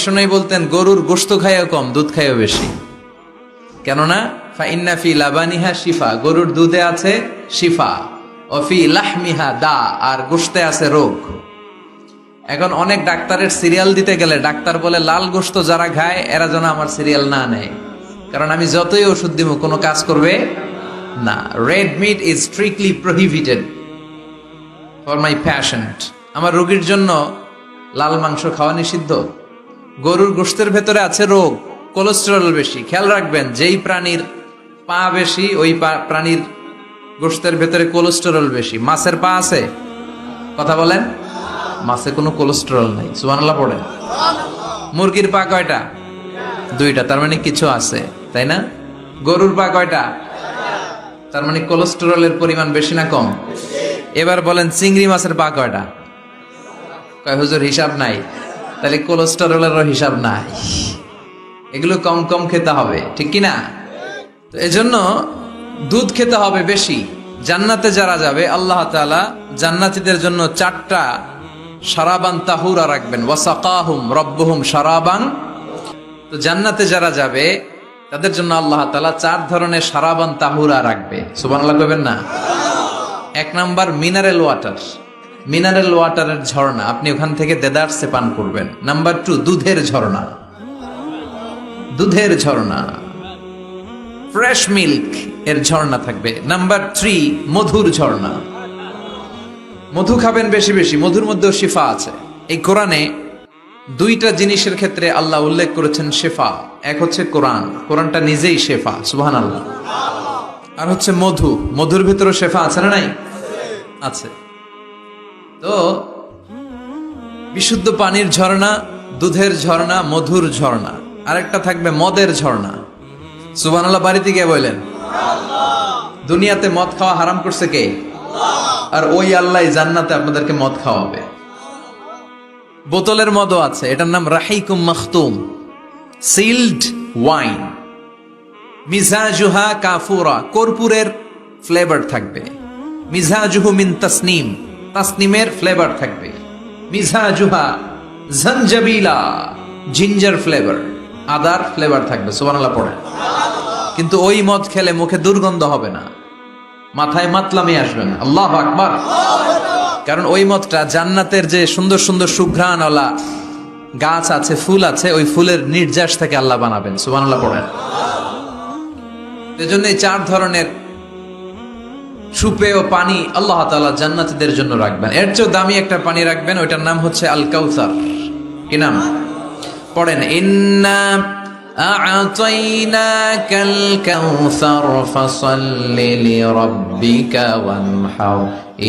বিষ্ণু বলতেন গরুর গোশত খাইও কম, দুধ খাইও বেশি। কেননা ফাইন্না ফি লাবানিহা শিফা, গরুর দুধে আছে শিফা, ও ফি লাহমিহা দা, আর গোশতে আছে রোগ। এখন অনেক ডাক্তারের সিরিয়াল দিতে গেলে ডাক্তার বলে লাল গোশত যারা খায় এরা যেন আমার সিরিয়াল না নেয়, কারণ আমি যতই ওষুধ দিব কোনো কাজ করবে না। Red meat is strictly prohibited for my patient. আমার রোগীর জন্য লাল মাংস খাওয়া নিষিদ্ধ। গরুর গোশতের ভেতরে আছে রোগ, কোলেস্টেরল বেশি। খেয়াল রাখবেন, যেই প্রাণীর পা বেশি ওই প্রাণীর গোশতের ভেতরে কোলেস্টেরল বেশি। মাছের পা আছে? কথা বলেন। মাছে কোনো কোলেস্টেরল নাই, সুবহানাল্লাহ পড়েন। মুরগির পা কয়টা? দুইটা, তার মানে কিছু আছে, তাই না? গরুর পা কয়টা? তার মানে কোলেস্টেরলের পরিমাণ বেশি না কম? এবার বলেন চিংড়ি মাছের পা কয়টা? কয় হুজুর হিসাব নাই। তাহলে কোলেস্টেরলেরও হিসাব নাই। এগুলো কম কম খেতে হবে, ঠিক কি না? তো এজন্য দুধ খেতে হবে বেশি। জান্নাতে যারা যাবে আল্লাহ তাআলা জান্নাতীদের জন্য 4টা শারাবান তাহুরা রাখবেন। ওয়াসাকাহুম রাব্বুহুম শারাবান। তো জান্নাতে যারা যাবে তাদের জন্য আল্লাহ তাআলা 4 ধরনের শারাবান তাহুরা রাখবে। সুবহানাল্লাহ কইবেন না? 1 নাম্বার মিনারেল ওয়াটার, মিনারেল ওয়াটারের ঝর্ণা, আপনি ওখান থেকে দেদারসে পান করবেন। নাম্বার 2 দুধের ঝর্ণা, দুধের ঝর্ণা, ফ্রেশ মিল্ক এর ঝর্ণা থাকবে। নাম্বার 3 মধুর ঝর্ণা, মধু খাবেন বেশি বেশি, মধুর মধ্যেও শিফা আছে। এই কোরআনে 2টা জিনিসের ক্ষেত্রে আল্লাহ উল্লেখ করেছেন শিফা। এক হচ্ছে কোরআন, কোরআনটা নিজেই শিফা, সুবহানাল্লাহ। আর হচ্ছে মধু, মধুর ভিতরে শিফা আছে না নাই? আছে। তো বিশুদ্ধ পানির ঝর্ণা, দুধের ঝর্ণা, মধুর ঝর্ণা। আরেকটা থাকবে মদের ঝর্ণা। সুবহানাল্লাহ বাড়িতে গিয়ে বললেন। দুনিয়াতে মদ খাওয়া হারাম করছে কে? আর ওই আল্লাহ জান্নাতে আপনাদেরকে মদ খাওয়াবে। বোতলের মদও আছে, এটার নাম রাহিকুম মাখতুম, সিলড ওয়াইন। মিজাজুহা কাফুরা, কর্পূরের ফ্লেভার থাকবে। মিজাজুহু মিন তাসনিম, তাসনিমের ফ্লেভার থাকবে। মিজাজুহা জানজাবিলা, জিঞ্জার ফ্লেভার, আদার ফ্লেভার থাকবে। সুবহানাল্লাহ পড়ে। কিন্তু ওই মদ খেলে মুখে দুর্গন্ধ হবে না, মাথায় মাতলামি আসবে না। আল্লাহু আকবার। কারণ ওই মদটা জান্নাতের যে সুন্দর সুন্দর সুঘ্রাণওয়ালা গাছ আছে, ফুল আছে, ওই ফুলের নির্যাস থেকে আল্লাহ বানাবেন। সুবহানাল্লাহ পড়েন। এজন্য এই 4 ধরনের সুপেয় পানি আল্লাহ তাআলা জান্নাতীদের জন্য রাখবেন। এর চেয়ে দামি একটা পানি রাখবেন, ওইটার নাম হচ্ছে আল কাউসার। কি নাম? পড়েন, ইন্না আ'তাইনাকাল কাউসার ফাসাল্লি লিরাব্বিকা ওয়ানহার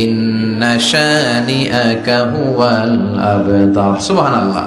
ইন্না শানিআকা হুয়াল আবতার। সুবহানাল্লাহ।